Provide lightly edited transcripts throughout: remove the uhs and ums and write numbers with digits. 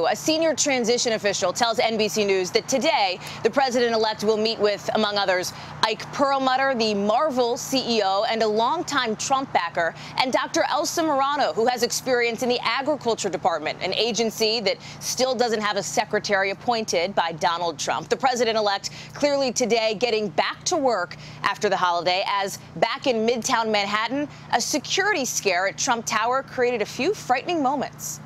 A senior transition official tells NBC News that today the president-elect will meet with, among others, Ike Perlmutter, the Marvel CEO and a longtime Trump backer, and Dr. Elsa Morano, who has experience in the Agriculture Department, an agency that still doesn't have a secretary appointed by Donald Trump. The president-elect clearly today getting back to work after the holiday, as back in Midtown Manhattan, a security scare at Trump Tower created a few frightening moments.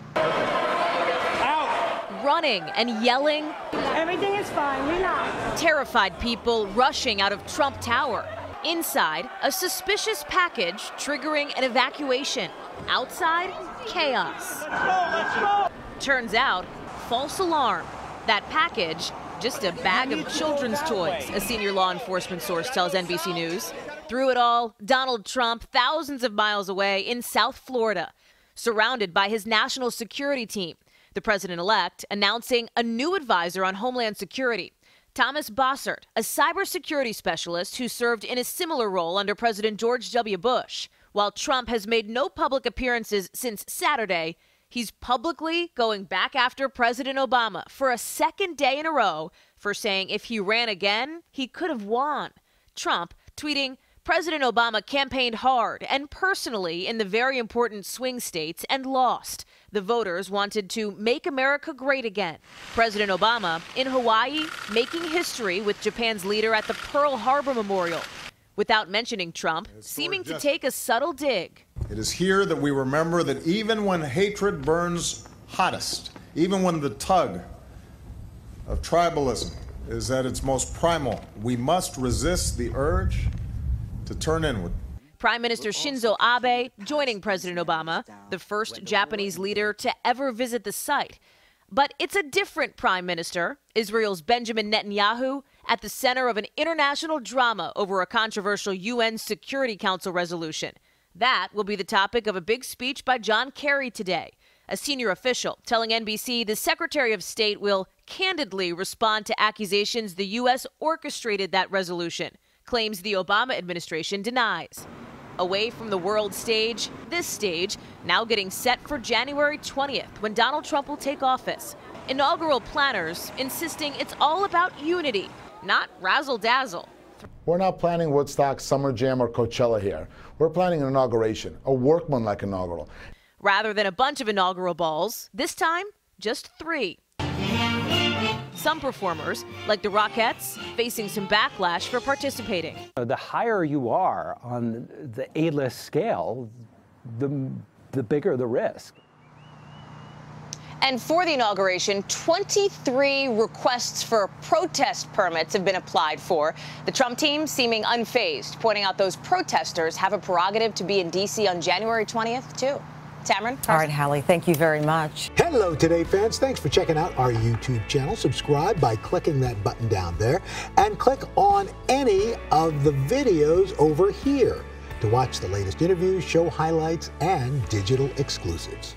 Running and yelling. Everything is fine, relax. Terrified people rushing out of Trump Tower. Inside, a suspicious package triggering an evacuation. Outside, chaos. Let's go. Turns out, false alarm. That package, just a bag of children's toys, a senior law enforcement source tells NBC News. Through it all, Donald Trump thousands of miles away in South Florida, surrounded by his national security team. The president-elect announcing a new advisor on Homeland Security, Thomas Bossert, a cybersecurity specialist who served in a similar role under President George W. Bush. While Trump has made no public appearances since Saturday, he's publicly going back after President Obama for a second day in a row for saying if he ran again, he could have won. Trump tweeting, President Obama campaigned hard and personally in the very important swing states and lost. The voters wanted to make America great again. President Obama in Hawaii making history with Japan's leader at the Pearl Harbor Memorial. Without mentioning Trump, seeming to take a subtle dig. It is here that we remember that even when hatred burns hottest, even when the tug of tribalism is at its most primal, we must resist the urge to turn inward. Prime Minister Shinzo Abe joining President Obama, the first Japanese leader to ever visit the site. But it's a different prime minister, Israel's Benjamin Netanyahu, at the center of an international drama over a controversial UN Security Council resolution. That will be the topic of a big speech by John Kerry today. A senior official telling NBC the Secretary of State will candidly respond to accusations the U.S. orchestrated that resolution, claims the Obama administration denies. Away from the world stage, this stage now getting set for January 20th, when Donald Trump will take office. Inaugural planners insisting it's all about unity, not razzle-dazzle. We're not planning Woodstock, Summer Jam, or Coachella here. We're planning an inauguration, a workmanlike inaugural. Rather than a bunch of inaugural balls, this time, just 3. Some performers, like the Rockettes, facing some backlash for participating. The higher you are on the A-list scale, the bigger the risk. And for the inauguration, 23 requests for protest permits have been applied for. The Trump team seeming unfazed, pointing out those protesters have a prerogative to be in D.C. on January 20th, too. Tamron? All right, Hallie, thank you very much. Hello, Today fans. Thanks for checking out our YouTube channel. Subscribe by clicking that button down there and click on any of the videos over here to watch the latest interviews, show highlights, and digital exclusives.